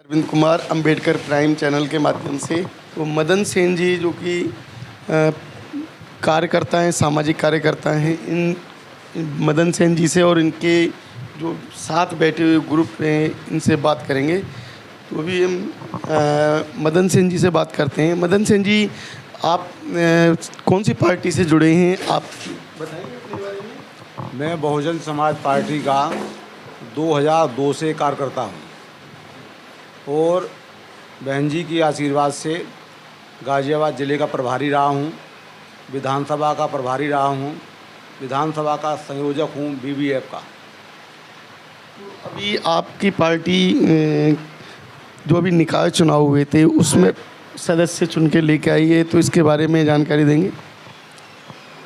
Arvind Kumar Ambedkar prime channel के माध्यम से। तो मदन सेन जी जो कि कार्यकर्ता हैं, सामाजिक कार्यकर्ता हैं, इन मदन सेन जी से और इनके जो साथ बैठे हुए ग्रुप हैं इनसे बात करेंगे। तो अभी हम मदन सेन जी से बात करते हैं। मदन सेन जी, आप कौन सी पार्टी से जुड़े हैं, आप बताएंगे अपने बारे में? मैं बहुजन समाज पार्टी का 2002 से कार्यकर्ता हूँ और बहन जी की आशीर्वाद से गाज़ियाबाद ज़िले का प्रभारी रहा हूँ, विधानसभा का प्रभारी रहा हूँ, विधानसभा का संयोजक हूँ बीबीएफ का। अभी आपकी पार्टी जो अभी निकाय चुनाव हुए थे उसमें सदस्य चुन के लेके आई है, तो इसके बारे में जानकारी देंगे?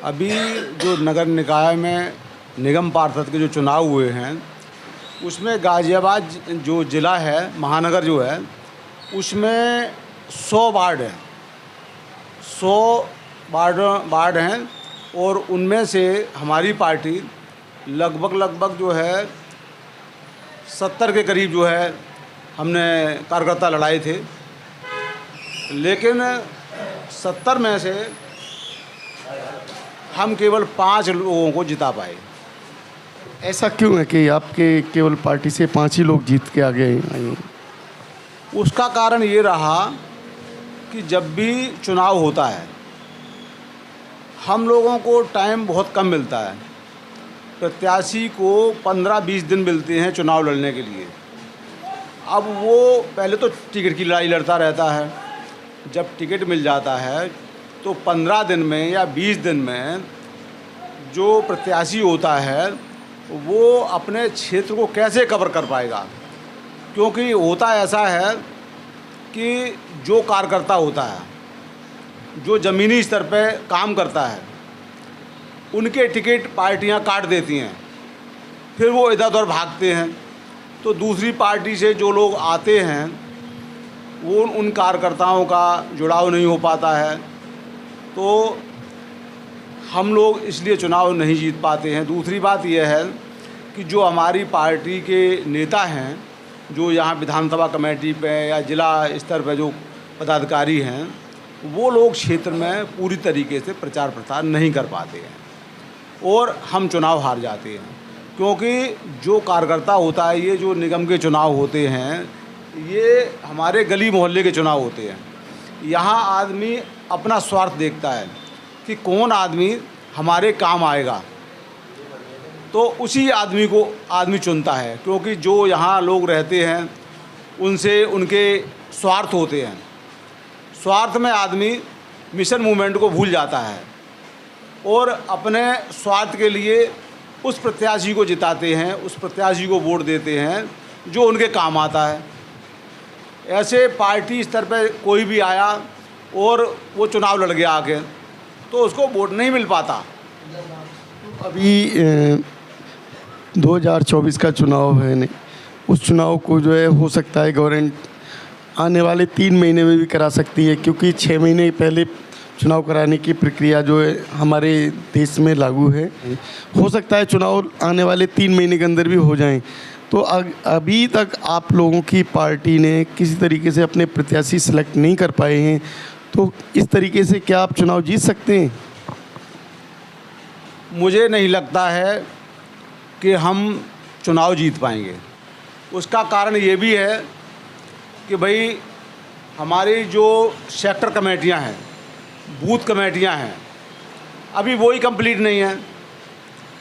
अभी जो नगर निकाय में निगम पार्षद के जो चुनाव हुए हैं उसमें गाज़ियाबाद जो ज़िला है, महानगर जो है, उसमें 100 वार्ड हैं, 100 वार्ड हैं और उनमें से हमारी पार्टी लगभग जो है 70 के करीब जो है हमने कार्यकर्ता लड़ाए थे, लेकिन 70 में से हम केवल 5 लोगों को जिता पाए। ऐसा क्यों है कि आपके केवल पार्टी से 5 ही लोग जीत के आगे आए? उसका कारण ये रहा कि जब भी चुनाव होता है हम लोगों को टाइम बहुत कम मिलता है। प्रत्याशी को 15-20 दिन मिलते हैं चुनाव लड़ने के लिए। अब वो पहले तो टिकट की लड़ाई लड़ता रहता है, जब टिकट मिल जाता है तो 15 दिन में या 20 दिन में जो प्रत्याशी होता है वो अपने क्षेत्र को कैसे कवर कर पाएगा, क्योंकि होता ऐसा है कि जो कार्यकर्ता होता है, जो ज़मीनी स्तर पे काम करता है, उनके टिकट पार्टियां काट देती हैं, फिर वो इधर उधर भागते हैं। तो दूसरी पार्टी से जो लोग आते हैं वो उन कार्यकर्ताओं का जुड़ाव नहीं हो पाता है, तो हम लोग इसलिए चुनाव नहीं जीत पाते हैं। दूसरी बात यह है कि जो हमारी पार्टी के नेता हैं, जो यहाँ विधानसभा कमेटी पे या ज़िला स्तर पे जो पदाधिकारी हैं, वो लोग क्षेत्र में पूरी तरीके से प्रचार प्रसार नहीं कर पाते हैं और हम चुनाव हार जाते हैं। क्योंकि जो कार्यकर्ता होता है, ये जो निगम के चुनाव होते हैं, ये हमारे गली मोहल्ले के चुनाव होते हैं। यहाँ आदमी अपना स्वार्थ देखता है कि कौन आदमी हमारे काम आएगा, तो उसी आदमी को आदमी चुनता है। क्योंकि जो यहाँ लोग रहते हैं उनसे उनके स्वार्थ होते हैं। स्वार्थ में आदमी मिशन मूवमेंट को भूल जाता है और अपने स्वार्थ के लिए उस प्रत्याशी को जिताते हैं, उस प्रत्याशी को वोट देते हैं जो उनके काम आता है। ऐसे पार्टी स्तर पर कोई भी आया और वो चुनाव लड़ गया आके, तो उसको वोट नहीं मिल पाता। अभी 2024 का चुनाव है नहीं, उस चुनाव को जो है हो सकता है गवर्नमेंट आने वाले 3 महीने में भी करा सकती है, क्योंकि 6 महीने पहले चुनाव कराने की प्रक्रिया जो है हमारे देश में लागू है। हो सकता है चुनाव आने वाले 3 महीने के अंदर भी हो जाएं। तो अभी तक आप लोगों की पार्टी ने किसी तरीके से अपने प्रत्याशी सेलेक्ट नहीं कर पाए हैं, तो इस तरीके से क्या आप चुनाव जीत सकते हैं? मुझे नहीं लगता है कि हम चुनाव जीत पाएंगे। उसका कारण ये भी है कि भाई हमारी जो सेक्टर कमेटियां हैं, बूथ कमेटियां हैं, अभी वही कंप्लीट नहीं है।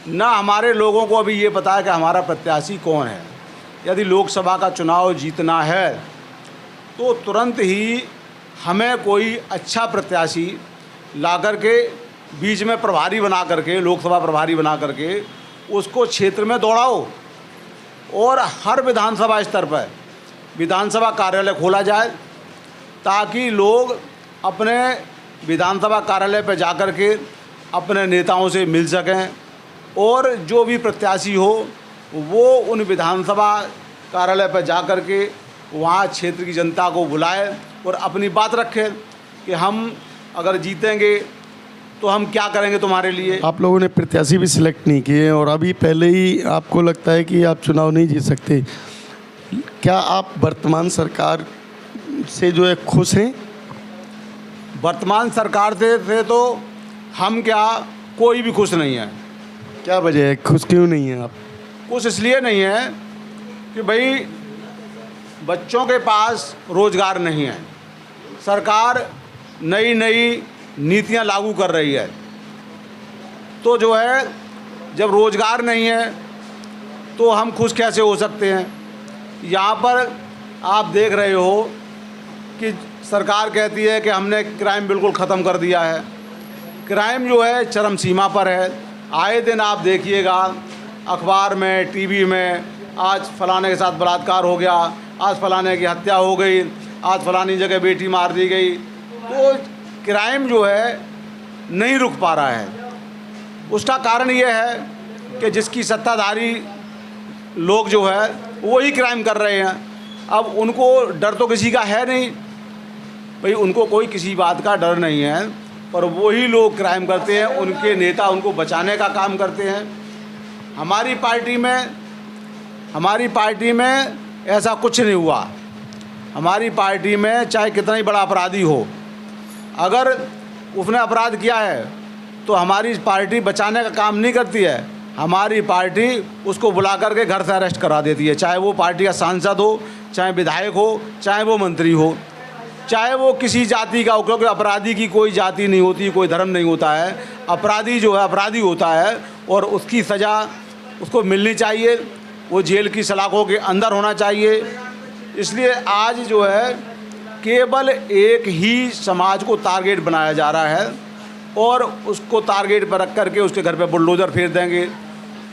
ना हमारे लोगों को अभी ये पता है कि हमारा प्रत्याशी कौन है। यदि लोकसभा का चुनाव जीतना है तो तुरंत ही हमें कोई अच्छा प्रत्याशी ला करके बीच में प्रभारी बना करके, लोकसभा प्रभारी बना करके उसको क्षेत्र में दौड़ाओ और हर विधानसभा स्तर पर विधानसभा कार्यालय खोला जाए, ताकि लोग अपने विधानसभा कार्यालय पर जा कर के अपने नेताओं से मिल सकें और जो भी प्रत्याशी हो वो उन विधानसभा कार्यालय पर जा कर के वहाँ क्षेत्र की जनता को बुलाए और अपनी बात रखें कि हम अगर जीतेंगे तो हम क्या करेंगे तुम्हारे लिए। आप लोगों ने प्रत्याशी भी सिलेक्ट नहीं किए और अभी पहले ही आपको लगता है कि आप चुनाव नहीं जीत सकते, क्या आप वर्तमान सरकार से जो है खुश हैं? वर्तमान सरकार से तो हम क्या, कोई भी खुश नहीं है। क्या वजह है, खुश क्यों नहीं हैं आप? खुश इसलिए नहीं है कि भाई बच्चों के पास रोज़गार नहीं है। सरकार नई नई नीतियां लागू कर रही है, तो जो है जब रोज़गार नहीं है तो हम खुश कैसे हो सकते हैं। यहाँ पर आप देख रहे हो कि सरकार कहती है कि हमने क्राइम बिल्कुल ख़त्म कर दिया है। क्राइम जो है चरम सीमा पर है। आए दिन आप देखिएगा अखबार में, टीवी में, आज फलाने के साथ बलात्कार हो गया, आज फलाने की हत्या हो गई, आज फलानी जगह बेटी मार दी गई। तो क्राइम जो है नहीं रुक पा रहा है। उसका कारण ये है कि जिसकी सत्ताधारी लोग जो है वही क्राइम कर रहे हैं। अब उनको डर तो किसी का है नहीं भाई, उनको कोई किसी बात का डर नहीं है, पर वही लोग क्राइम करते हैं। उनके नेता उनको बचाने का काम करते हैं। हमारी पार्टी में ऐसा कुछ नहीं हुआ। हमारी पार्टी में चाहे कितना ही बड़ा अपराधी हो, अगर उसने अपराध किया है तो हमारी पार्टी बचाने का काम नहीं करती है। हमारी पार्टी उसको बुला करके घर से अरेस्ट करा देती है, चाहे वो पार्टी का सांसद हो, चाहे विधायक हो, चाहे वो मंत्री हो, चाहे वो किसी जाति का हो। क्योंकि अपराधी की कोई जाति नहीं होती, कोई धर्म नहीं होता है। अपराधी जो है अपराधी होता है और उसकी सज़ा उसको मिलनी चाहिए। वो जेल की सलाखों के अंदर होना चाहिए। इसलिए आज जो है केवल एक ही समाज को टारगेट बनाया जा रहा है और उसको टारगेट पर रख करके उसके घर पे बुलडोज़र फेर देंगे,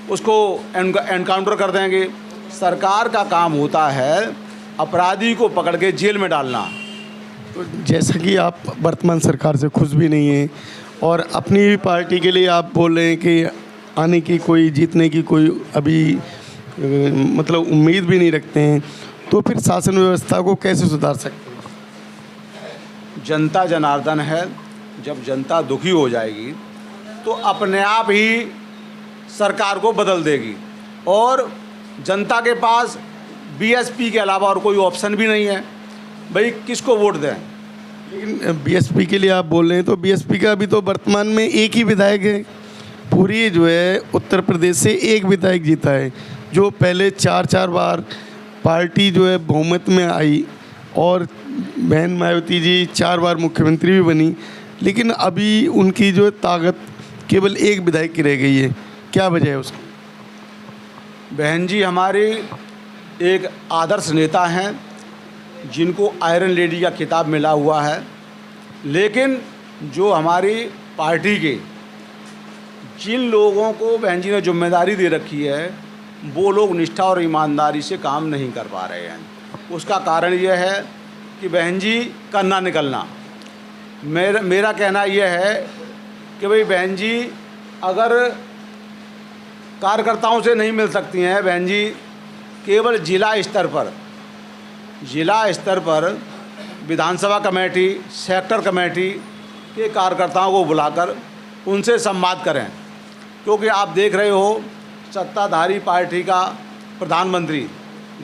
उसको एनकाउंटर कर देंगे। सरकार का काम होता है अपराधी को पकड़ के जेल में डालना। तो जैसा कि आप वर्तमान सरकार से खुश भी नहीं हैं और अपनी भी पार्टी के लिए आप बोल रहे हैं कि आने की कोई, जीतने की कोई अभी मतलब उम्मीद भी नहीं रखते हैं, तो फिर शासन व्यवस्था को कैसे सुधार सकते हैं? जनता जनार्दन है। जब जनता दुखी हो जाएगी तो अपने आप ही सरकार को बदल देगी और जनता के पास बीएसपी के अलावा और कोई ऑप्शन भी नहीं है। भाई किसको वोट दें? लेकिन बीएसपी के लिए आप बोल रहे हैं, तो बीएसपी का अभी तो वर्तमान में एक ही विधायक है। पूरी जो है उत्तर प्रदेश से एक विधायक जीता है, जो पहले 4 बार पार्टी जो है बहुमत में आई और बहन मायावती जी 4 बार मुख्यमंत्री भी बनी। लेकिन अभी उनकी जो ताकत केवल एक विधायक की रह गई है। क्या वजह है उसकी? बहन जी हमारी एक आदर्श नेता हैं जिनको आयरन लेडी का खिताब मिला हुआ है। लेकिन जो हमारी पार्टी के जिन लोगों को बहन जी ने जिम्मेदारी दे रखी है, वो लोग निष्ठा और ईमानदारी से काम नहीं कर पा रहे हैं। उसका कारण यह है कि बहन जी का ना निकलना। मेरा कहना यह है कि भाई बहन जी अगर कार्यकर्ताओं से नहीं मिल सकती हैं, बहन जी केवल जिला स्तर पर विधानसभा कमेटी, सेक्टर कमेटी के कार्यकर्ताओं को बुलाकर उनसे संवाद करें। क्योंकि आप देख रहे हो सत्ताधारी पार्टी का प्रधानमंत्री,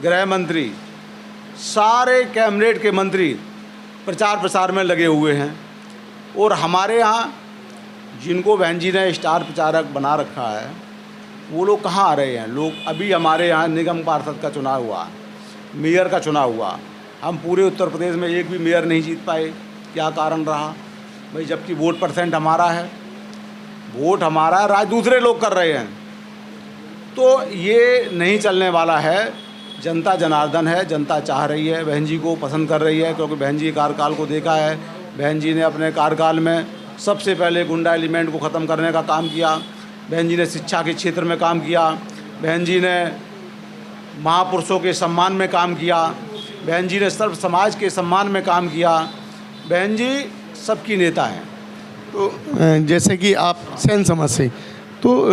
गृह मंत्री, सारे कैबिनेट के मंत्री प्रचार प्रसार में लगे हुए हैं और हमारे यहाँ जिनको बहन जी ने स्टार प्रचारक बना रखा है वो लोग कहाँ आ रहे हैं। लोग अभी हमारे यहाँ निगम पार्षद का चुनाव हुआ, मेयर का चुनाव हुआ, हम पूरे उत्तर प्रदेश में एक भी मेयर नहीं जीत पाए। क्या कारण रहा भाई? जबकि वोट परसेंट हमारा है, वोट हमारा है, राज दूसरे लोग कर रहे हैं। तो ये नहीं चलने वाला है। जनता जनार्दन है, जनता चाह रही है, बहन जी को पसंद कर रही है। क्योंकि बहन जी कार्यकाल को देखा है, बहन जी ने अपने कार्यकाल में सबसे पहले गुंडा एलिमेंट को ख़त्म करने का काम किया। बहन जी ने शिक्षा के क्षेत्र में काम किया, बहन जी ने महापुरुषों के सम्मान में काम किया, बहन जी ने सर्व समाज के सम्मान में काम किया। बहन जी सबकी नेता हैं। तो जैसे कि आप सैन समाज से, तो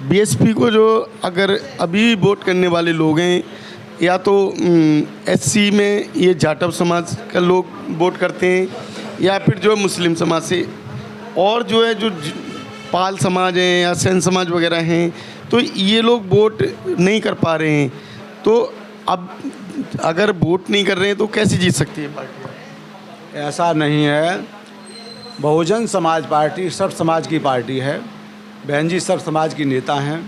बीएसपी को जो अगर अभी वोट करने वाले लोग हैं, या तो एससी में ये जाटव समाज का लोग वोट करते हैं, या फिर जो मुस्लिम समाज से, और जो है जो पाल समाज हैं या सैन समाज वगैरह हैं, तो ये लोग वोट नहीं कर पा रहे हैं। तो अब अगर वोट नहीं कर रहे हैं तो कैसे जीत सकती है पार्टी? ऐसा नहीं है। बहुजन समाज पार्टी सर्व समाज की पार्टी है। बहन जी सर्व समाज की नेता हैं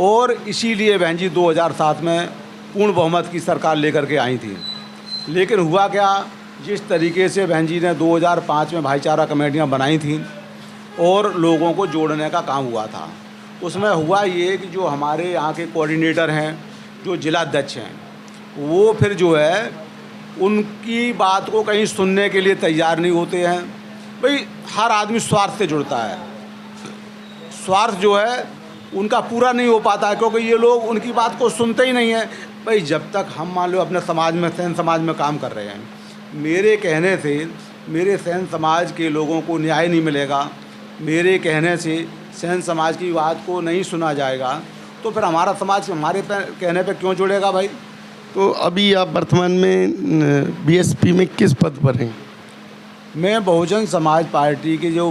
और इसीलिए बहन जी 2007 में पूर्ण बहुमत की सरकार लेकर के आई थी। लेकिन हुआ क्या, जिस तरीके से बहन जी ने 2005 में भाईचारा कमेटियां बनाई थीं और लोगों को जोड़ने का काम हुआ था, उसमें हुआ ये कि जो हमारे यहाँ के कोऑर्डिनेटर हैं, जो जिला अध्यक्ष हैं, वो फिर जो है उनकी बात को कहीं सुनने के लिए तैयार नहीं होते हैं। भाई हर आदमी स्वार्थ से जुड़ता है, स्वार्थ जो है उनका पूरा नहीं हो पाता है, क्योंकि ये लोग उनकी बात को सुनते ही नहीं हैं। भाई जब तक हम मान लो अपने समाज में, सैन समाज में काम कर रहे हैं, मेरे कहने से मेरे सैन समाज के लोगों को न्याय नहीं मिलेगा, मेरे कहने से सैन समाज की बात को नहीं सुना जाएगा, तो फिर हमारा समाज हमारे कहने पे क्यों जुड़ेगा भाई? तो अभी आप वर्तमान में बीएसपी में किस पद पर हैं? मैं बहुजन समाज पार्टी के जो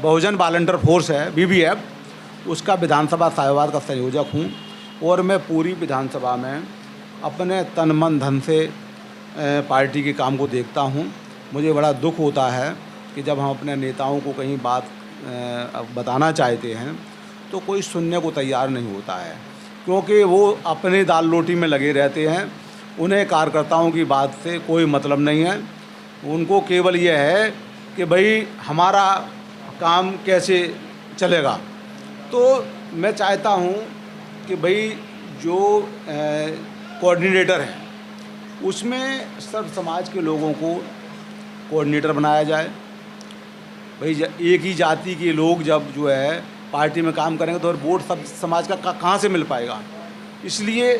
बहुजन वॉलंटियर फोर्स है BVF, उसका विधानसभा साहिवाल का संयोजक हूँ और मैं पूरी विधानसभा में अपने तन मन धन से पार्टी के काम को देखता हूँ। मुझे बड़ा दुख होता है कि जब हम अपने नेताओं को कहीं बात बताना चाहते हैं तो कोई सुनने को तैयार नहीं होता है, क्योंकि वो अपने दाल रोटी में लगे रहते हैं। उन्हें कार्यकर्ताओं की बात से कोई मतलब नहीं है। उनको केवल ये है कि भाई हमारा काम कैसे चलेगा। तो मैं चाहता हूँ कि भाई जो कोऑर्डिनेटर हैं उसमें सर्व समाज के लोगों को कोऑर्डिनेटर बनाया जाए। भाई एक ही जाति के लोग जब जो है पार्टी में काम करेंगे तो वोट सब समाज का कहाँ से मिल पाएगा? इसलिए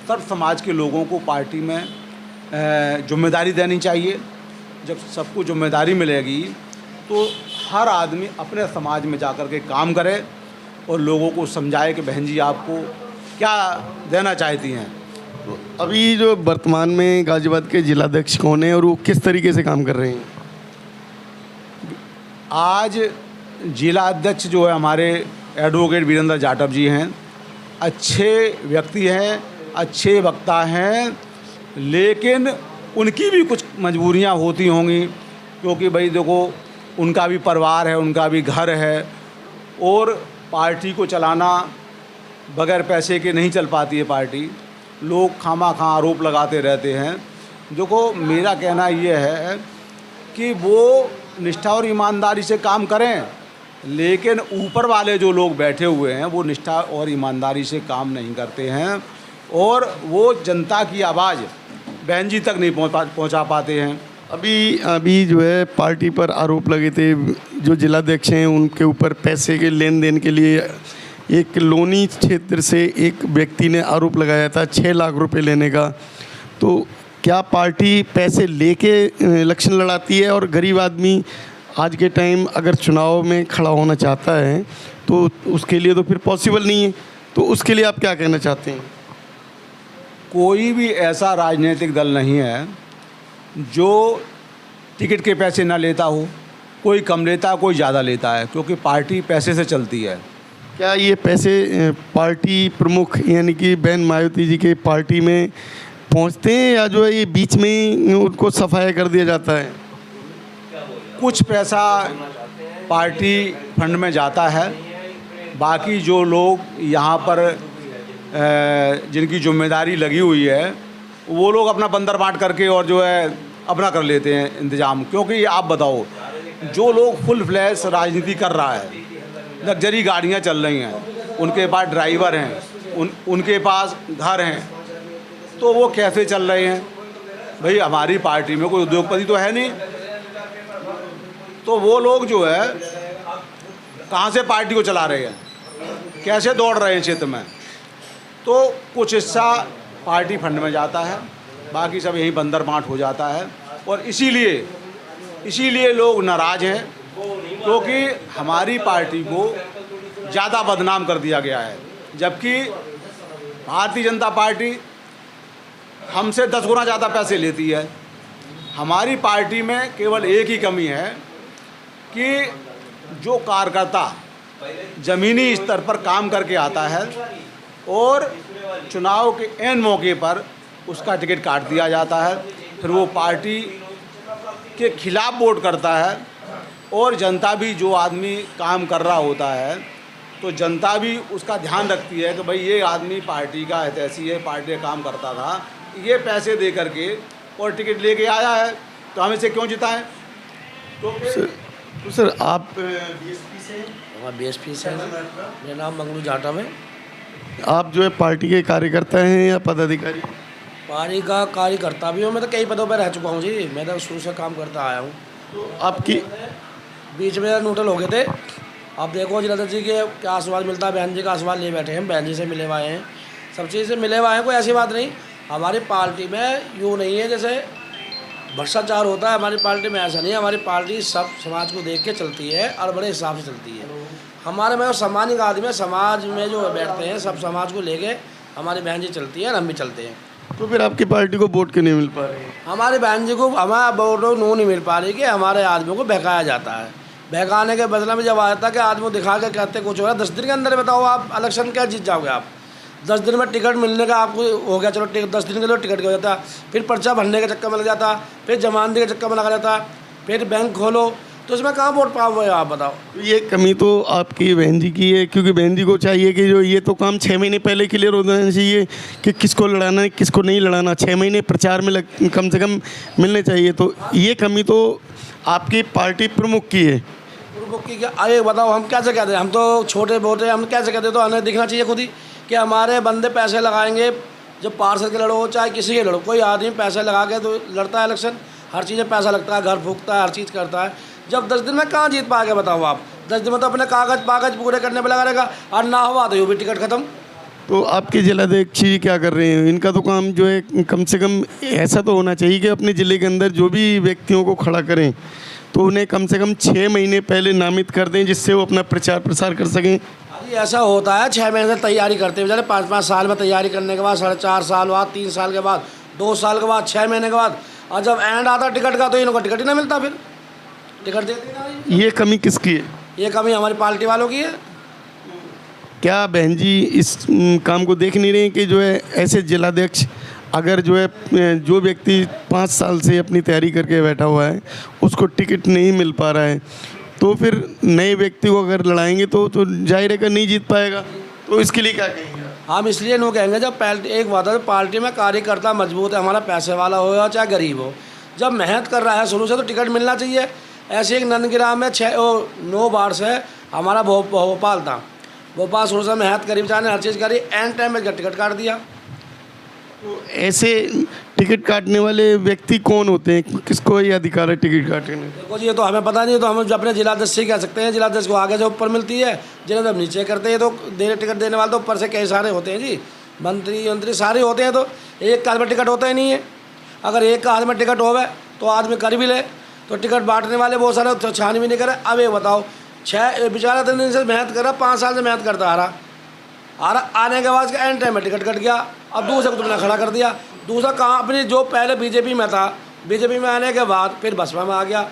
सर्व समाज के लोगों को पार्टी में जिम्मेदारी देनी चाहिए। जब सबको जिम्मेदारी मिलेगी तो हर आदमी अपने समाज में जाकर के काम करे और लोगों को समझाए कि बहन जी आपको क्या देना चाहती हैं। तो अभी जो वर्तमान में गाजियाबाद के जिलाध्यक्ष कौन है और वो किस तरीके से काम कर रहे हैं? आज जिला अध्यक्ष जो है हमारे एडवोकेट वीरेंद्र जाटव जी हैं। अच्छे व्यक्ति हैं, अच्छे वक्ता हैं, लेकिन उनकी भी कुछ मजबूरियां होती होंगी, क्योंकि भाई देखो उनका भी परिवार है, उनका भी घर है और पार्टी को चलाना बगैर पैसे के नहीं चल पाती है पार्टी। लोग खामा-खा आरोप लगाते रहते हैं। देखो मेरा कहना ये है कि वो निष्ठा और ईमानदारी से काम करें, लेकिन ऊपर वाले जो लोग बैठे हुए हैं वो निष्ठा और ईमानदारी से काम नहीं करते हैं और वो जनता की आवाज़ बहन जी तक नहीं पहुंचा पाते हैं। अभी जो है पार्टी पर आरोप लगे थे, जो जिलाध्यक्ष हैं उनके ऊपर पैसे के लेन देन के लिए एक लोनी क्षेत्र से एक व्यक्ति ने आरोप लगाया था 6 लाख रुपए लेने का। तो क्या पार्टी पैसे लेके इलेक्शन लड़ाती है? और गरीब आदमी आज के टाइम अगर चुनाव में खड़ा होना चाहता है तो उसके लिए तो फिर पॉसिबल नहीं है, तो उसके लिए आप क्या कहना चाहते हैं? कोई भी ऐसा राजनीतिक दल नहीं है जो टिकट के पैसे ना लेता हो। कोई कम लेता है, कोई ज़्यादा लेता है, क्योंकि पार्टी पैसे से चलती है। क्या ये पैसे पार्टी प्रमुख यानी कि बहन मायावती जी के पार्टी में पहुंचते हैं या जो है ये बीच में उनको सफाया कर दिया जाता है? कुछ पैसा पार्टी फंड में जाता है, बाकी जो लोग यहाँ पर जिनकी जिम्मेदारी लगी हुई है वो लोग अपना बंदर बांट करके और जो है अपना कर लेते हैं इंतज़ाम। क्योंकि आप बताओ, जो लोग फुल फ्लैश राजनीति कर रहा है, लग्जरी गाड़ियाँ चल रही हैं, उनके पास ड्राइवर हैं, उनके पास घर हैं, तो वो कैसे चल रहे हैं? भाई हमारी पार्टी में कोई उद्योगपति तो है नहीं, तो वो लोग जो है कहाँ से पार्टी को चला रहे हैं, कैसे दौड़ रहे हैं क्षेत्र में? तो कुछ हिस्सा पार्टी फंड में जाता है, बाकी सब यही बंदर बांट हो जाता है। और इसीलिए लोग नाराज़ हैं, क्योंकि हमारी पार्टी को ज़्यादा बदनाम कर दिया गया है, जबकि भारतीय जनता पार्टी हमसे 10 गुना ज़्यादा पैसे लेती है। हमारी पार्टी में केवल एक ही कमी है कि जो कार्यकर्ता ज़मीनी स्तर पर काम करके आता है और चुनाव के ऐन मौके पर उसका टिकट काट दिया जाता है, फिर वो पार्टी के खिलाफ वोट करता है। और जनता भी, जो आदमी काम कर रहा होता है तो जनता भी उसका ध्यान रखती है कि भाई ये आदमी पार्टी का हितैषी है, पार्टी का काम करता था, ये पैसे दे करके और टिकट लेके आया है, तो हम इसे क्यों जिताएं। तो सर आप बीएसपी से हैं? हमारा बीएसपी से है। मेरा नाम मंगलू जाटव है। आप जो है पार्टी के कार्यकर्ता हैं या पदाधिकारी? पार्टी का कार्यकर्ता भी हूँ, मैं तो कई पदों पर रह चुका हूँ जी। मैं तो शुरू से काम करता आया हूँ। तो आपकी बीच में न्यूट्रल हो गए थे। अब देखो जिलाधर जी के क्या आशीर्वाद मिलता है, बहन जी का आशीर्वाद ले बैठे हैं, बहन जी से मिले हुए हैं, सब चीज़ से मिले हुए हैं। कोई ऐसी बात नहीं हमारी पार्टी में, यूँ नहीं है जैसे भ्रष्टाचार होता है। हमारी पार्टी में ऐसा नहीं है। हमारी पार्टी सब समाज को देख के चलती है और बड़े हिसाब से चलती है। हमारे में सम्मानित आदमी है, समाज में जो बैठते हैं सब समाज को लेके हमारी बहन जी चलती है और हम भी चलते हैं। तो फिर आपकी पार्टी को वोट क्यों नहीं मिल पा रही है? हमारी बहन जी को हमारा वोट नो नहीं मिल पा रही कि हमारे आदमियों को बहकाया जाता है। बहकाने के बदले में जब आता है कि आदमी दिखा के कहते कुछ हो रहा है, 10 दिन के अंदर बताओ आप इलेक्शन क्या जीत जाओगे आप। 10 दिन में टिकट मिलने का आपको हो गया, चलो 10 दिन के लिए टिकट हो जाता, फिर पर्चा भरने के चक्कर में लग जाता, फिर जमानती के चक्कर में लगा जाता, फिर बैंक खोलो, तो इसमें कहाँ वोट पाओगे आप बताओ। ये कमी तो आपकी बहन जी की है, क्योंकि बहन जी को चाहिए कि जो ये तो काम 6 महीने पहले क्लियर हो जाना चाहिए कि किसको लड़ाना है किसको नहीं लड़ाना। 6 महीने प्रचार में कम से कम मिलने चाहिए। तो ये कमी तो आपकी पार्टी प्रमुख की है। प्रमुख की क्या, अरे बताओ हम कैसे कहते हैं, हम तो छोटे बोटे, हम कैसे कहते हैं, तो हमें दिखना चाहिए खुद ही कि हमारे बंदे पैसे लगाएंगे। जो पार्षद के लड़ो चाहे किसी के लड़ो, कोई आदमी पैसे लगा के तो लड़ता है इलेक्शन, हर चीज़ में पैसा लगता है, घर फूकता है, हर चीज़ करता है। जब 10 दिन में कहाँ जीत पाएंगे बताओ आप। 10 दिन में तो अपने कागज पूरे करने पर लगा रहेगा, और ना हुआ तो ये भी टिकट खत्म। तो आपके जिलाध्यक्ष जी क्या कर रहे हैं? इनका तो काम जो है कम से कम ऐसा तो होना चाहिए कि अपने ज़िले के अंदर जो भी व्यक्तियों को खड़ा करें तो उन्हें कम से कम 6 महीने पहले नामित कर दें, जिससे वो अपना प्रचार प्रसार कर सकें। अरे ऐसा होता है, 6 महीने से तैयारी करते हैं बेचारे, 5-5 साल में तैयारी करने के बाद, 4.5 साल बाद, 3 साल के बाद, 2 साल के बाद, 6 महीने के बाद, और जब एंड आता टिकट का तो इनको टिकट ही ना मिलता, फिर टिकट देते ना। ये कमी किसकी है? ये कमी हमारी पार्टी वालों की है। क्या बहन जी इस काम को देख नहीं रहे कि जो है ऐसे जिलाध्यक्ष अगर जो है जो व्यक्ति 5 साल से अपनी तैयारी करके बैठा हुआ है उसको टिकट नहीं मिल पा रहा है, तो फिर नए व्यक्ति को अगर लड़ाएंगे तो जाहिर है कि नहीं जीत पाएगा। तो इसके लिए क्या कहेंगे? हम इसलिए नहीं कहेंगे, जब एक बात है पार्टी में कार्यकर्ता मजबूत है, हमारा पैसे वाला हो या चाहे गरीब हो, जब मेहनत कर रहा है शुरू से तो टिकट मिलना चाहिए। ऐसे एक नंदगिराम में 9 बार से हमारा भोपाल था, भोपाल शुरू से मेहनत करी, बेचारे हर चीज़ करी, एंड टाइम में टिकट काट दिया। तो ऐसे टिकट काटने वाले व्यक्ति कौन होते हैं? किसको ये अधिकार है टिकट काटने? देखो जी ये तो हमें पता नहीं, तो हम जो अपने जिलाध्यक्ष से कह सकते हैं। जिलाध्यक्ष को आगे से ऊपर मिलती है, जिलाध्यक्ष नीचे करते हैं, तो टिकट देने वाले तो ऊपर से कई सारे होते हैं जी, मंत्री सारे होते हैं। तो एक का हाथ में टिकट होता ही नहीं है। अगर एक का हाथ में टिकट होवे तो आदमी कर भी ले, तो टिकट बांटने वाले बहुत सारे तो छान भी नहीं करे। अब ये बताओ, 6 बेचारा 3 दिन से मेहनत कर रहा, 5 साल से मेहनत करता आ रहा, आने के बाद एंड टाइम में टिकट कट गया। अब दूसरे को तुमने खड़ा कर दिया। दूसरा कहाँ, अपनी जो पहले बीजेपी में था, बीजेपी में आने के बाद फिर बसपा में आ गया,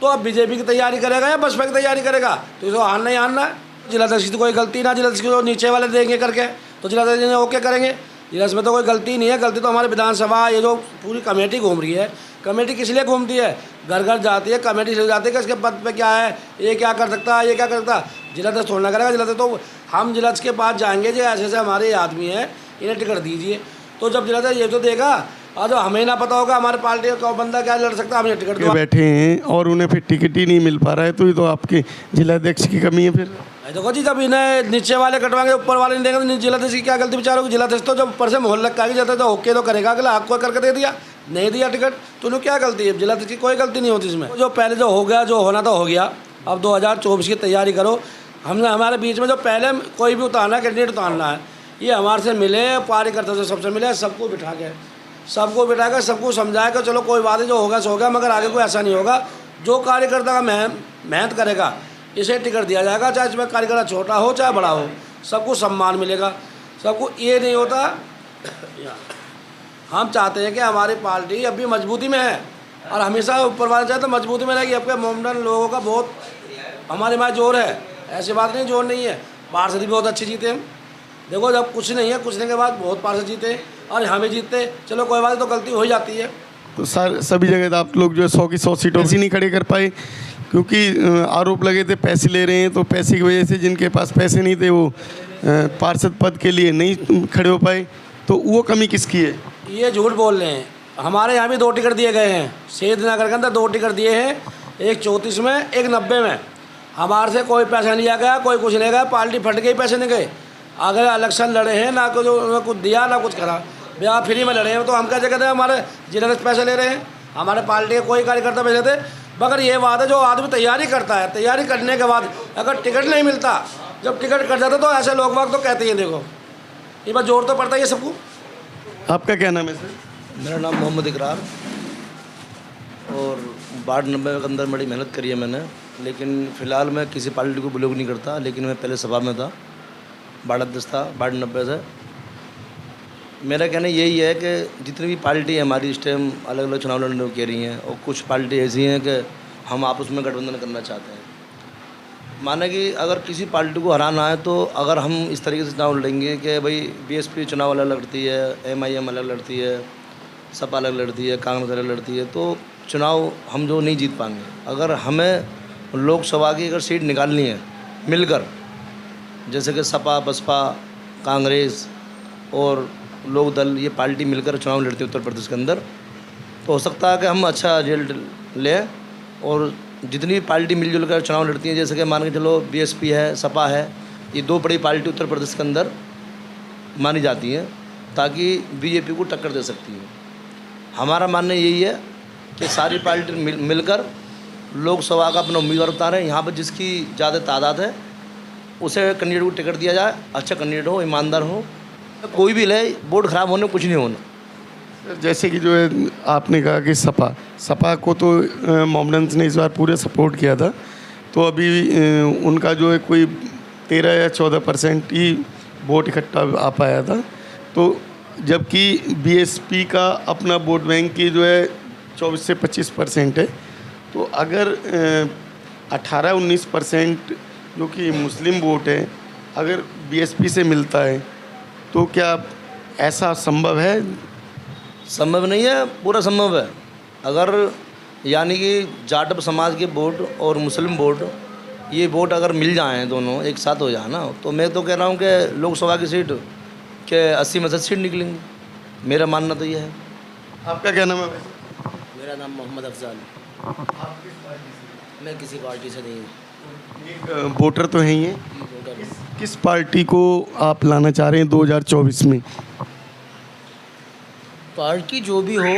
तो अब बीजेपी की तैयारी करेगा या बसपा की तैयारी करेगा? तो इसको हारना ही हारना है। जिलाध्यक्ष की कोई गलती ना, जिलाध्यक्ष को नीचे वाले देंगे करके तो जिलाध्यक्ष ने ओके करेंगे। जिलाध्यक्ष में तो कोई गलती नहीं है। गलती तो हमारी विधानसभा, ये जो पूरी कमेटी घूम रही है, कमेटी किस लिए घूमती है? घर घर जाती है, कमेटी से जाती है कि इसके पद पे क्या है, ये क्या कर सकता है, ये क्या कर सकता है। जिलाध्यक्ष थोड़ा करेगा। जिलाध्यक्ष तो हम जिलाध्यक्ष के पास जाएंगे जो ऐसे ऐसे हमारे आदमी हैं, इन्हें टिकट दीजिए, तो जब जिलाध्यक्ष ये तो देगा, और जो हमें ना पता होगा हमारे पार्टी का बंदा क्या लड़ सकता है, हमें टिकट दो। बैठे हैं और उन्हें फिर टिकट ही नहीं मिल पा रहा है, तो ये तो आपके जिलाध्यक्ष की कमी है। फिर देखो जी, जब इन्हें नीचे वाले कटवाएंगे, ऊपर वाले नहीं देंगे, तो जिलाध्यक्ष की क्या गलती बेचारों की? जिलाध्यक्ष तो जब ऊपर से मोहर लग के जाता है तो ओके तो करेगा, अगला आपको करके दे दिया, नहीं दिया टिकट, तो उन्हें क्या गलती है? जिलाध्यक्ष की कोई गलती नहीं होती इसमें। जो पहले जो हो गया, जो होना तो हो गया। अब 2024 की तैयारी करो। हमने हमारे बीच में जो पहले कोई भी उतारना, कैंडिडेट उतारना है, ये हमारे से मिले, कार्यकर्ता से सबसे मिले, सबको बिठा के सबको समझाया कि चलो कोई बात नहीं, जो होगा सो होगा, मगर आगे कोई ऐसा नहीं होगा। जो कार्यकर्ता का मेहनत करेगा इसे टिकट दिया जाएगा, चाहे इसमें कार्यकर्ता छोटा हो चाहे बड़ा हो, सबको सम्मान मिलेगा। सबको ये नहीं होता। हम चाहते हैं कि हमारी पार्टी अभी मजबूती में है और हमेशा ऊपर वाले चाहे तो मजबूती में रहेगी। आपके मोमडन लोगों का बहुत हमारे में जोर है, ऐसी बात नहीं जोर नहीं है। पार्षद भी बहुत अच्छे जीते हम, देखो जब कुछ नहीं है, कुछ नहीं के बाद बहुत पार्षद जीते और हमें जीतते, चलो कोई बात नहीं, तो गलती हो ही जाती है। तो सर सभी जगह आप लोग जो है 100 की 100 सीटों से नहीं खड़े कर पाए, क्योंकि आरोप लगे थे पैसे ले रहे हैं, तो पैसे की वजह से जिनके पास पैसे नहीं थे वो पार्षद पद के लिए नहीं खड़े हो पाए। तो वो कमी किसकी है? ये झूठ बोल रहे हैं। हमारे यहाँ भी 2 टिकट दिए गए हैं, शहीद नगर के अंदर 2 टिकट दिए हैं, एक 34 में, एक 90 में। हमारे से कोई पैसा नहीं लिया गया, कोई कुछ नहीं गया, पार्टी फट गई, पैसे नहीं गए। अगर इलेक्शन लड़े हैं ना को जो कुछ दिया ना कुछ करा, ब्याह फ्री में लड़े हैं, तो हम क्या कहते हैं हमारे जिले से पैसे ले रहे हैं, हमारे पार्टी के कोई कार्यकर्ता पैसे थे। मगर ये बात है जो आदमी तैयारी करता है, तैयारी करने के बाद अगर टिकट नहीं मिलता, जब टिकट कट जाता तो ऐसे लोग बाग तो कहते हैं देखो ये बात जोर तो पड़ता ही है सबको। आपका क्या नाम है सर? मेरा नाम मोहम्मद इकरार, और वार्ड 90 के अंदर बड़ी मेहनत करी है मैंने, लेकिन फ़िलहाल मैं किसी पार्टी को बिलोंग नहीं करता। लेकिन मैं पहले सभा में था, वार्ड अध्यक्ष था वार्ड 90 से। मेरा कहना यही है कि जितनी भी पार्टी है हमारी इस टाइम अलग अलग चुनाव लड़ने को कह रही हैं, और कुछ पार्टी ऐसी हैं कि हम आपस में गठबंधन करना चाहते हैं। माना कि अगर किसी पार्टी को हराना है तो अगर हम इस तरीके से चुनाव लड़ेंगे कि भाई बीएसपी चुनाव अलग लड़ती है, एमआईएम अलग लड़ती है, सपा अलग लड़ती है, कांग्रेस अलग लड़ती है, तो चुनाव हम जो नहीं जीत पाएंगे। अगर हमें लोकसभा की अगर सीट निकालनी है मिलकर, जैसे कि सपा, बसपा, कांग्रेस और लोक दल, ये पार्टी मिलकर चुनाव लड़ती है उत्तर प्रदेश के अंदर, तो हो सकता है कि हम अच्छा रिजल्ट लें। और जितनी भी पार्टी मिलजुल कर चुनाव लड़ती हैं, जैसे कि मान के चलो बीएसपी है, सपा है, ये 2 बड़ी पार्टी उत्तर प्रदेश के अंदर मानी जाती हैं, ताकि बीजेपी को टक्कर दे सकती है। हमारा मानना यही है कि सारी पार्टी मिलकर लोकसभा का अपना उम्मीदवार उतारें। यहाँ पर जिसकी ज़्यादा तादाद है उसे कैंडिडेट को टिकट दिया जाए, अच्छा कैंडिडेट हो, ईमानदार हो, कोई भी ले, वोट खराब होने कुछ नहीं होना। जैसे कि जो है आपने कहा कि सपा को तो मोमडन्स ने इस बार पूरे सपोर्ट किया था, तो अभी उनका जो है कोई 13 या 14% ही वोट इकट्ठा आ पाया था। तो जबकि बीएसपी का अपना वोट बैंक की जो है 24 से 25% है। तो अगर 18-19% जो कि मुस्लिम वोट है अगर बीएसपी से मिलता है, तो क्या ऐसा संभव है? संभव नहीं है, पूरा संभव है। अगर यानी कि जाटव समाज के वोट और मुस्लिम वोट, ये वोट अगर मिल जाएँ, दोनों एक साथ हो जाए ना, तो मैं तो कह रहा हूँ कि लोकसभा की सीट के 80 में से सीट निकलेंगी। मेरा मानना तो ये है। आपका क्या नाम है? मेरा नाम मोहम्मद अफजाल। मैं किसी पार्टी से नहीं हूँ। एक वोटर तो हैं ही हैं। किस पार्टी को आप लाना चाह रहे हैं 2024 में? पार्टी जो भी हो,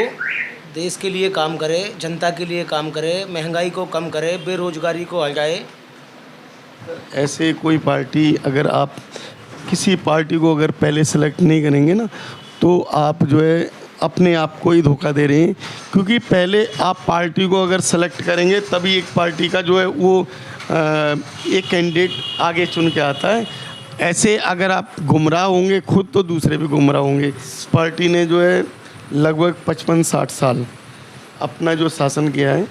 देश के लिए काम करे, जनता के लिए काम करे, महंगाई को कम करे, बेरोजगारी को हटाए। ऐसे कोई पार्टी, अगर आप किसी पार्टी को अगर पहले सेलेक्ट नहीं करेंगे ना, तो आप जो है अपने आप को ही धोखा दे रहे हैं, क्योंकि पहले आप पार्टी को अगर सेलेक्ट करेंगे तभी एक पार्टी का जो है वो एक कैंडिडेट आगे चुन के आता है। ऐसे अगर आप गुमराह होंगे खुद, तो दूसरे भी गुमराह होंगे। इस पार्टी ने जो है लगभग 55-60 साल अपना जो शासन किया है।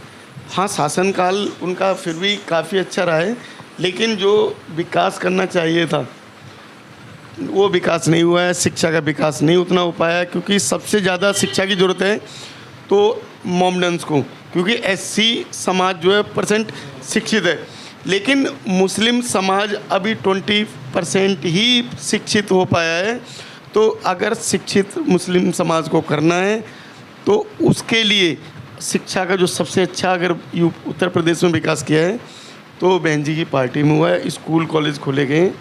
हाँ, शासनकाल उनका फिर भी काफ़ी अच्छा रहा है, लेकिन जो विकास करना चाहिए था वो विकास नहीं हुआ है। शिक्षा का विकास नहीं उतना हो पाया है, क्योंकि सबसे ज़्यादा शिक्षा की ज़रूरत है तो मोमडन्स को, क्योंकि एससी समाज जो है % शिक्षित है, लेकिन मुस्लिम समाज अभी 20% ही शिक्षित हो पाया है। तो अगर शिक्षित मुस्लिम समाज को करना है तो उसके लिए शिक्षा का जो सबसे अच्छा अगर उत्तर प्रदेश में विकास किया है तो बहन जी की पार्टी में हुआ है। स्कूल कॉलेज खोले गए हैं।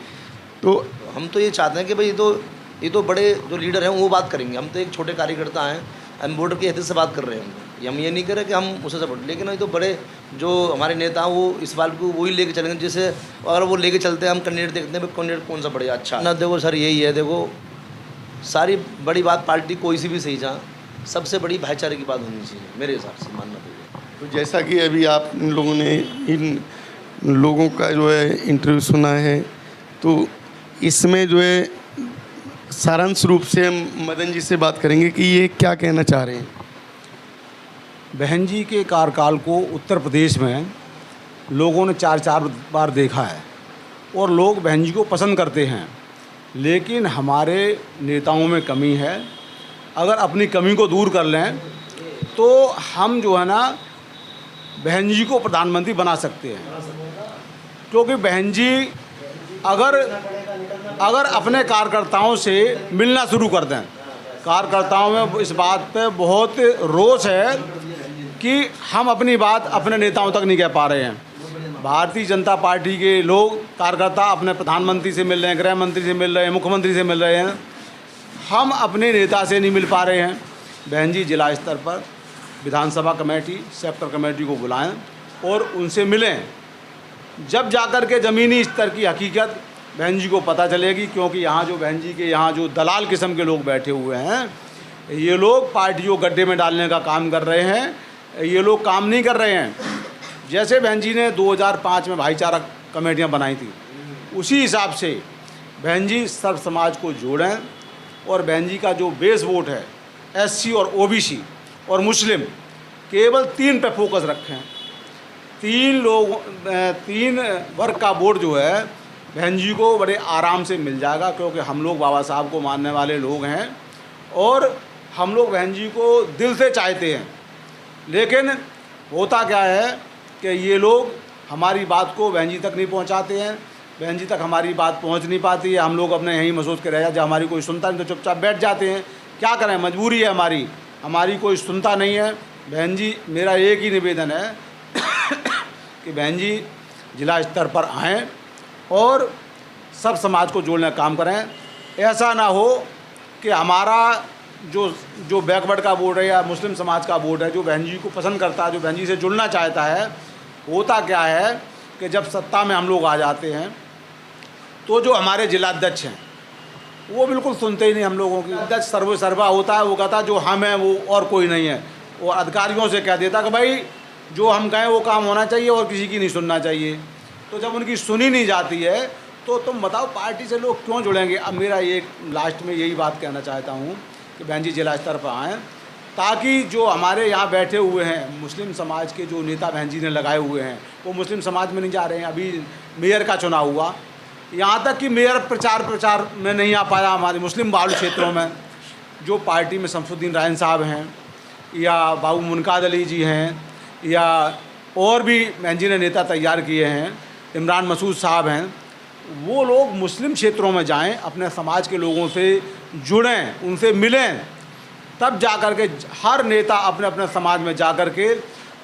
तो हम तो ये चाहते हैं कि भाई ये तो बड़े जो लीडर हैं वो बात करेंगे। हम तो एक छोटे कार्यकर्ता हैं, हम वोटर की हैसियत से बात कर रहे हैं। हम ये नहीं कर रहे कि हम उसे सपोर्ट, लेकिन ये तो बड़े जो हमारे नेता हैं वो इस बात को वही लेके चलेंगे, जैसे अगर वो लेके चलते हैं। हम कैंडिडेट देखते हैं कैंडिडेट कौन सा बढ़िया अच्छा ना। देखो सर, यही है, देखो सारी बड़ी बात पार्टी कोई सी भी सही जा, सबसे बड़ी भाईचारे की बात होनी चाहिए मेरे हिसाब से, मानना तो। तो जैसा कि अभी आप इन लोगों ने इन लोगों का जो है इंटरव्यू सुना है, तो इसमें जो है सारांश रूप से हम मदन जी से बात करेंगे कि ये क्या कहना चाह रहे हैं। बहन जी के कार्यकाल को उत्तर प्रदेश में लोगों ने 4 बार देखा है और लोग बहन जी को पसंद करते हैं। लेकिन हमारे नेताओं में कमी है। अगर अपनी कमी को दूर कर लें तो हम जो है ना बहन जी को प्रधानमंत्री बना सकते हैं, क्योंकि बहन जी अगर अपने कार्यकर्ताओं से मिलना शुरू कर दें, कार्यकर्ताओं में इस बात पे बहुत रोष है कि हम अपनी बात अपने नेताओं तक नहीं कह पा रहे हैं। भारतीय जनता पार्टी के लोग कार्यकर्ता अपने प्रधानमंत्री से मिल रहे हैं, गृह मंत्री से मिल रहे हैं, मुख्यमंत्री से मिल रहे हैं, हम अपने नेता से नहीं मिल पा रहे हैं। बहन जी जिला स्तर पर विधानसभा कमेटी, सेक्टर कमेटी को बुलाएं और उनसे मिलें, जब जाकर के ज़मीनी स्तर की हकीकत बहन जी को पता चलेगी। क्योंकि यहाँ जो बहन जी के यहाँ जो दलाल किस्म के लोग बैठे हुए हैं, ये लोग पार्टी को गड्ढे में डालने का काम कर रहे हैं, ये लोग काम नहीं कर रहे हैं। जैसे बहन जी ने 2005 में भाईचारा कमेटियाँ बनाई थी, उसी हिसाब से बहन जी सर्व समाज को जोड़ें और बहन जी का जो बेस वोट है SC और OBC और मुस्लिम, केवल 3 पे फोकस रखें। 3 वर्ग का वोट जो है बहन जी को बड़े आराम से मिल जाएगा, क्योंकि हम लोग बाबा साहब को मानने वाले लोग हैं और हम लोग बहन जी को दिल से चाहते हैं। लेकिन होता क्या है कि ये लोग हमारी बात को बहन जी तक नहीं पहुंचाते हैं, बहन जी तक हमारी बात पहुंच नहीं पाती है। हम लोग अपने यहीं महसूस के रह जाते, जब हमारी कोई सुनता नहीं तो चुपचाप बैठ जाते हैं। क्या करें, मजबूरी है हमारी कोई सुनता नहीं है। बहन जी, मेरा एक ही निवेदन है कि बहन जी जिला स्तर पर आएँ और सब समाज को जोड़ने का काम करें। ऐसा ना हो कि हमारा जो बैकवर्ड का वोट है या मुस्लिम समाज का वोट है, जो बहन जी को पसंद करता है, जो बहन जी से जुड़ना चाहता है, होता क्या है कि जब सत्ता में हम लोग आ जाते हैं तो जो हमारे जिलाध्यक्ष हैं वो बिल्कुल सुनते ही नहीं हम लोगों की। अध्यक्ष सर्वा होता है, वो कहता है जो हम हैं वो और कोई नहीं है। वो अधिकारियों से कह देता कि भाई जो हम कहें वो काम होना चाहिए और किसी की नहीं सुनना चाहिए। तो जब उनकी सुनी नहीं जाती है तो तुम बताओ पार्टी से लोग क्यों जुड़ेंगे। अब मेरा एक लास्ट में यही बात कहना चाहता हूँ कि बहन जी जिला स्तर पर आएँ, ताकि जो हमारे यहाँ बैठे हुए हैं मुस्लिम समाज के जो नेता बहन जी ने लगाए हुए हैं वो मुस्लिम समाज में नहीं जा रहे हैं। अभी मेयर का चुनाव हुआ, यहाँ तक कि मेयर प्रचार में नहीं आ पाया हमारे मुस्लिम बाहुल क्षेत्रों में। जो पार्टी में शमसुद्दीन रायन साहब हैं या बाबू मुनकाद अली जी हैं या और भी बहन जी ने नेता तैयार किए हैं, इमरान मसूद साहब हैं, वो लोग मुस्लिम क्षेत्रों में जाएं, अपने समाज के लोगों से जुड़ें, उनसे मिलें, तब जा कर के हर नेता अपने अपने समाज में जा कर के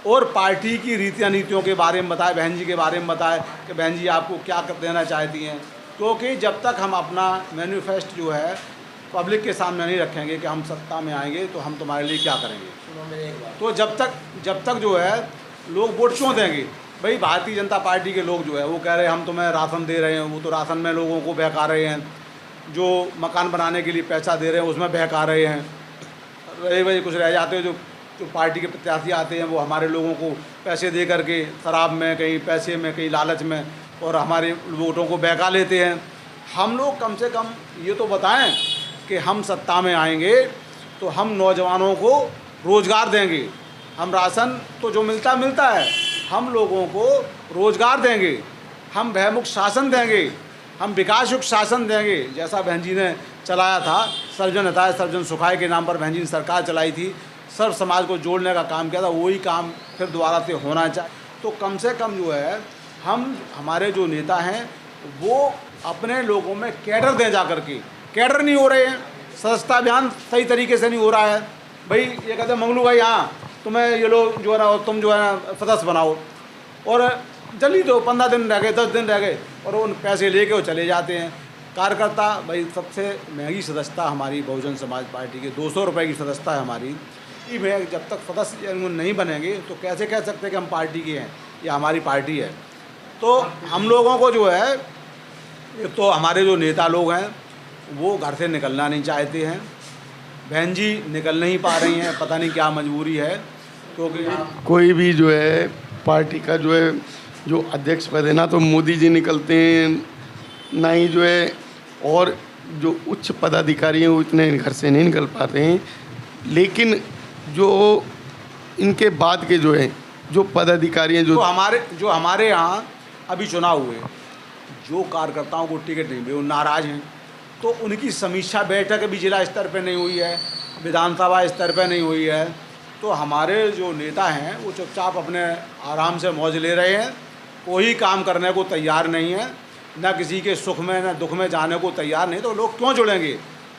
और पार्टी की रीतियाँ नीतियों के बारे में बताए, बहन जी के बारे में बताए कि बहन जी आपको क्या देना चाहती हैं। क्योंकि जब तक हम अपना मैनिफेस्ट जो है पब्लिक के सामने नहीं रखेंगे कि हम सत्ता में आएंगे तो हम तुम्हारे लिए क्या करेंगे, तो जब तक जो है लोग वोट क्यों देंगे। भाई भारतीय जनता पार्टी के लोग जो है वो कह रहे हैं हम तुम्हें राशन दे रहे हैं, वो तो राशन में लोगों को बहका रहे हैं। जो मकान बनाने के लिए पैसा दे रहे हैं उसमें बहका रहे हैं। रहे भाई कुछ रह जाते हैं जो पार्टी के प्रत्याशी आते हैं वो हमारे लोगों को पैसे दे करके शराब में, कहीं पैसे में, कहीं लालच में, और हमारे वोटों को बहका लेते हैं। हम लोग कम से कम ये तो बताएं कि हम सत्ता में आएंगे तो हम नौजवानों को रोज़गार देंगे। हम राशन तो जो मिलता है, हम लोगों को रोज़गार देंगे, हम भयमुक्त शासन देंगे, हम विकासयुक्त शासन देंगे। जैसा बहन जी ने चलाया था, सर्वजन हिताय सर्वजन सुखाय के नाम पर बहन जी ने सरकार चलाई थी, सर्व समाज को जोड़ने का काम किया था, वही काम फिर दोबारा से होना चाहिए। तो कम से कम जो है हमारे जो नेता हैं वो अपने लोगों में कैडर दें, जा कर के कैडर नहीं हो रहे हैं, सदस्यता अभियान सही तरीके से नहीं हो रहा है। भाई ये कहते हैं मंगलू भाई हाँ तुम्हें ये लोग जो है ना तुम जो है ना सदस्य बनाओ, और जल्दी दो, 15 दिन रह गए, 10 दिन रह गए, और उन पैसे लेके वो चले जाते हैं। कार्यकर्ता भाई सबसे महंगी सदस्यता हमारी बहुजन समाज पार्टी की 200 रुपये की सदस्यता है हमारी। में जब तक सदस्य नहीं बनेंगे तो कैसे कह सकते हैं कि हम पार्टी के हैं या हमारी पार्टी है। तो हम लोगों को जो है, एक तो हमारे जो नेता लोग हैं वो घर से निकलना नहीं चाहते हैं, बहन जी निकल नहीं पा रही हैं, पता नहीं क्या मजबूरी है। क्योंकि कोई भी जो है पार्टी का जो अध्यक्ष पद है ना तो मोदी जी निकलते हैं, ना ही जो है और जो उच्च पदाधिकारी हैं वो इतने घर से नहीं निकल पाते हैं। लेकिन जो इनके बाद के जो है जो पदाधिकारी हैं, जो हमारे यहाँ अभी चुनाव हुए, जो कार्यकर्ताओं को टिकट नहीं मिले वो नाराज़ हैं। तो उनकी समीक्षा बैठक भी जिला स्तर पे नहीं हुई है, विधानसभा स्तर पे नहीं हुई है। तो हमारे जो नेता हैं वो चुपचाप अपने आराम से मौज ले रहे हैं, कोई काम करने को तैयार नहीं है, ना किसी के सुख में ना दुख में जाने को तैयार नहीं। तो लोग क्यों जुड़ेंगे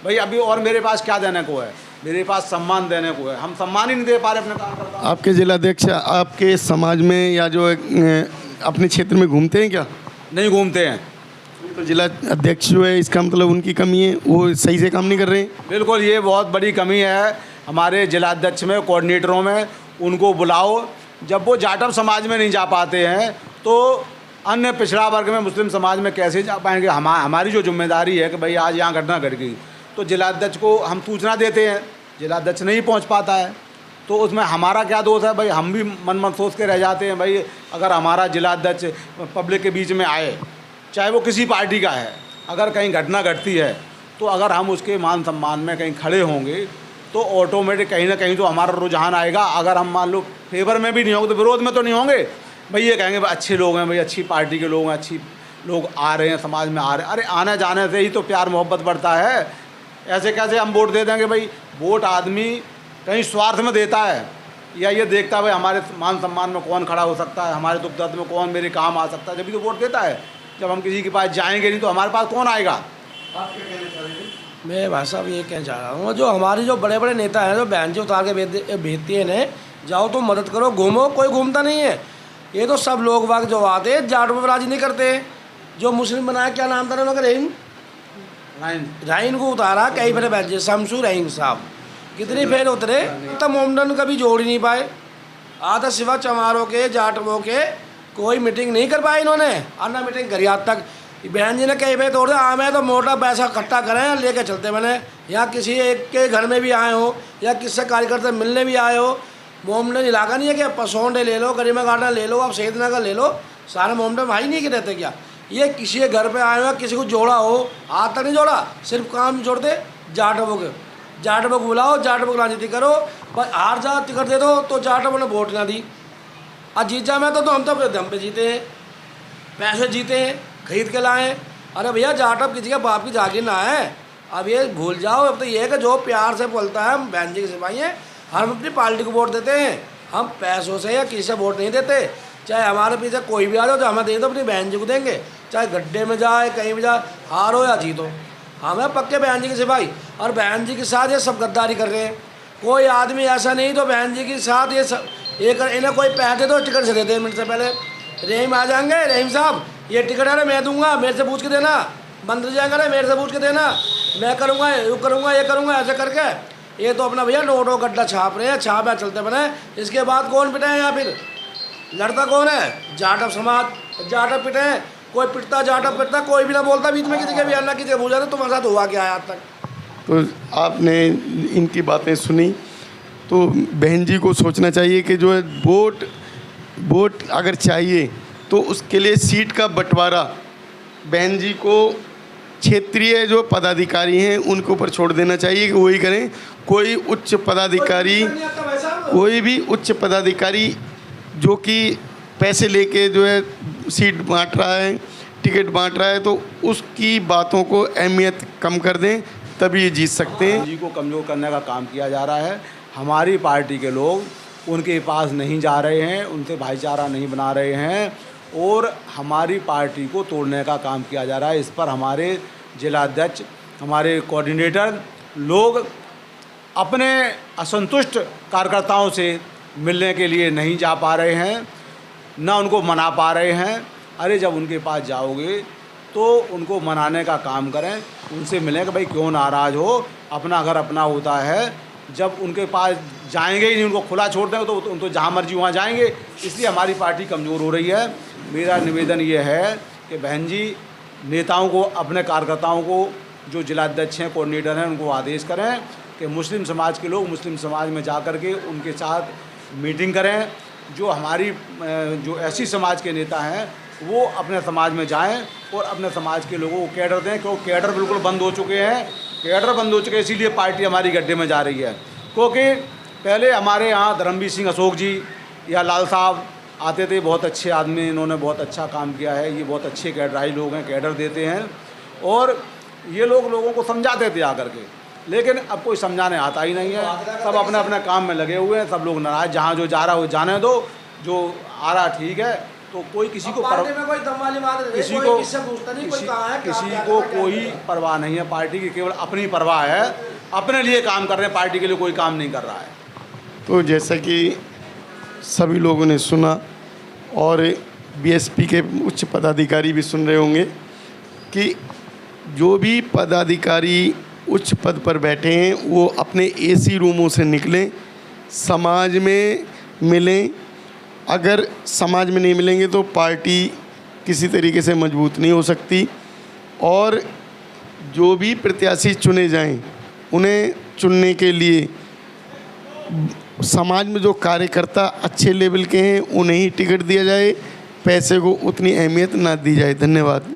भाई? अभी और मेरे पास क्या देने को है? मेरे पास सम्मान देने को है, हम सम्मान ही नहीं दे पा रहे अपने काम करता। आपके जिलाध्यक्ष आपके समाज में या जो अपने क्षेत्र में घूमते हैं क्या? नहीं घूमते हैं। तो जिला अध्यक्ष जो है, इसका मतलब उनकी कमी है, वो सही से काम नहीं कर रहे हैं। बिल्कुल, ये बहुत बड़ी कमी है हमारे जिलाध्यक्ष में, कोऑर्डिनेटरों में। उनको बुलाओ, जब वो जाटव समाज में नहीं जा पाते हैं तो अन्य पिछड़ा वर्ग में, मुस्लिम समाज में कैसे जा पाएंगे? हमारी जो जिम्मेदारी है कि भाई आज यहाँ घटना घट गई, तो जिलाध्यक्ष को हम सूचना देते हैं, जिलाध्यक्ष नहीं पहुँच पाता है, तो उसमें हमारा क्या दोष है भाई? हम भी मन सोच के रह जाते हैं भाई। अगर हमारा जिलाध्यक्ष पब्लिक के बीच में आए, चाहे वो किसी पार्टी का है, अगर कहीं घटना घटती है तो अगर हम उसके मान सम्मान में कहीं खड़े होंगे तो ऑटोमेटिक कहीं ना कहीं तो हमारा रुझान आएगा। अगर हम मान लो फेवर में भी नहीं होंगे तो विरोध में तो नहीं होंगे भाई। ये कहेंगे भाई अच्छे लोग हैं, भाई अच्छी पार्टी के लोग हैं, अच्छी लोग आ रहे हैं, समाज में आ रहे हैं। अरे आने जाने से ही तो प्यार मोहब्बत बढ़ता है। ऐसे कैसे हम वोट दे देंगे भाई? वोट आदमी कहीं स्वार्थ में देता है या ये देखता है भाई हमारे मान सम्मान में कौन खड़ा हो सकता है, हमारे दुख दर्द में कौन मेरे काम आ सकता है, जब भी तो वोट देता है। जब हम किसी के पास जाएंगे नहीं तो हमारे पास कौन आएगा? मैं भाई साहब ये कहना चाह रहा हूँ, जो हमारे जो बड़े बड़े नेता हैं जो बहन जी उतार के भेजती हैं इन्हें, जाओ तो मदद करो, घूमो, कोई घूमता नहीं है। ये तो सब लोग वाग जो आते हैं जाट पर राजी नहीं करते। जो मुस्लिम बनाया, क्या नाम था उनका? राइन को उतारा कई बार बहन जी, शमसू रहीम साहब कितनी फेल उतरे, तब मोमडन कभी जोड़ ही नहीं पाए। आधा सिवा चमारों के जाटवों के कोई मीटिंग नहीं कर पाई इन्होंने, अन्ना मीटिंग करी आज तक। बहन जी ने कई बार तोड़ दिया, मैं तो मोटा पैसा इकट्ठा करें लेके चलते। मैंने यहाँ किसी एक के घर में भी आए हो या किससे कार्यकर्ता मिलने भी आए हो, मोमडन इलाका नहीं है क्या? पसौंडे ले लो, गरिमा गार्डन ले लो, आप शहीदनगर ले लो, सारे मोमडन भाई नहीं के रहते क्या? ये किसी के घर पे आए हो, किसी को जोड़ा हो, आज तक नहीं जोड़ा। सिर्फ काम जोड़ते जाटवों के, जाटवों को बुलाओ, जाटवों को राजनीति करो, बस हार जा टिकट दे दो तो जाटवों ने वोट ना दी। आज जीत जा मैं तो हम तो अपने दम पे जीते हैं, पैसे जीते हैं, खरीद के लाए। अरे भैया जाटव किसी के बाप की जागीर ना है, अब ये भूल जाओ। अब तो ये है कि जो प्यार से बोलता है, हम बहन जी के सिपाही हैं, हम अपनी पार्टी को वोट देते हैं, हम पैसों से या किसी से वोट नहीं देते। चाहे हमारे पीछे कोई भी आ जाओ तो हमें दे दो, अपनी बहन जी को देंगे, चाहे गड्ढे में जाए कहीं भी जाए, हारो या जीतो, हमें पक्के बहन जी के सिपाही। और बहन जी के साथ ये सब गद्दारी कर रहे हैं। कोई आदमी ऐसा नहीं तो बहन जी के साथ ये सब इन्हें कोई पैसे दो, टिकट से देते हैं मिनट से पहले। रहीम आ जाएंगे, रहीम साहब ये टिकट है मैं दूंगा, मेरे से पूछ के देना। मंत्री जाएंगे ना, मेरे से पूछ के देना, मैं करूँगा, ये करूँगा, ये करूँगा, ऐसे करके ये तो अपना भैया नोटों गड्ढा छाप रहे हैं, छाप है चलते बने। इसके बाद कौन पिटे हैं? या फिर लड़ता कौन है? जाटव समाज, जाटव पिटे हैं। कोई पिटता, जाटव पिटता, कोई भी ना बोलता बीच में किसी के भी, अल्लाह किसी पूछा तो तुम्हारे साथ हुआ क्या है आज तक? तो आपने इनकी बातें सुनी, तो बहन जी को सोचना चाहिए कि जो है वोट अगर चाहिए तो उसके लिए सीट का बंटवारा बहन जी को क्षेत्रीय जो पदाधिकारी हैं उनके ऊपर छोड़ देना चाहिए कि वही करें। कोई उच्च पदाधिकारी, कोई भी उच्च पदाधिकारी जो कि पैसे लेके जो है सीट बांट रहा है, टिकट बांट रहा है, तो उसकी बातों को अहमियत कम कर दें, तभी ये जीत सकते हैं। जी को कमज़ोर करने का काम किया जा रहा है। हमारी पार्टी के लोग उनके पास नहीं जा रहे हैं, उनसे भाईचारा नहीं बना रहे हैं और हमारी पार्टी को तोड़ने का काम किया जा रहा है। इस पर हमारे जिलाध्यक्ष, हमारे कोऑर्डिनेटर लोग अपने असंतुष्ट कार्यकर्ताओं से मिलने के लिए नहीं जा पा रहे हैं, ना उनको मना पा रहे हैं। अरे जब उनके पास जाओगे तो उनको मनाने का काम करें, उनसे मिलें कि भाई क्यों नाराज़ हो, अपना घर अपना होता है। जब उनके पास जाएंगे ही नहीं, उनको खुला छोड़ देंगे तो उनको जहाँ मर्जी वहाँ जाएंगे। इसलिए हमारी पार्टी कमज़ोर हो रही है। मेरा निवेदन ये है कि बहन जी नेताओं को, अपने कार्यकर्ताओं को, जो जिलाध्यक्ष हैं, कोऑर्डिनेटर हैं, उनको आदेश करें कि मुस्लिम समाज के लोग मुस्लिम समाज में जा कर के उनके साथ मीटिंग करें। जो हमारी जो ऐसी समाज के नेता हैं वो अपने समाज में जाएं और अपने समाज के लोगों को कैडर दें, क्योंकि कैडर बिल्कुल बंद हो चुके हैं। कैडर बंद हो चुके हैं, इसीलिए पार्टी हमारी गड्ढे में जा रही है। क्योंकि पहले हमारे यहाँ धर्मवीर सिंह अशोक जी या लाल साहब आते थे, बहुत अच्छे आदमी, इन्होंने बहुत अच्छा काम किया है, ये बहुत अच्छे कैडराई लोग हैं, कैडर देते हैं। और ये लोग लोगों को समझाते थे आकर के, लेकिन अब कोई समझाने आता ही नहीं है। सब अपने अपने काम में लगे हुए हैं, सब लोग नाराज, जहाँ जो जा रहा है वो जाने दो, जो आ रहा ठीक है। तो कोई किसी को पार्टी में कोई दम वाली बात नहीं, किसी कोई को किससे पूछता नहीं, कोई कहाँ है, किसी क्या को कर रहा है, कोई परवाह नहीं है पार्टी की, केवल अपनी परवाह है, अपने लिए काम कर रहे हैं, पार्टी के लिए कोई काम नहीं कर रहा है। तो जैसा कि सभी लोगों ने सुना और बीएसपी के उच्च पदाधिकारी भी सुन रहे होंगे कि जो भी पदाधिकारी उच्च पद पर बैठे हैं वो अपने एसी रूमों से निकलें, समाज में मिलें। अगर समाज में नहीं मिलेंगे तो पार्टी किसी तरीके से मजबूत नहीं हो सकती। और जो भी प्रत्याशी चुने जाएं उन्हें चुनने के लिए समाज में जो कार्यकर्ता अच्छे लेवल के हैं उन्हें ही टिकट दिया जाए, पैसे को उतनी अहमियत ना दी जाए। धन्यवाद।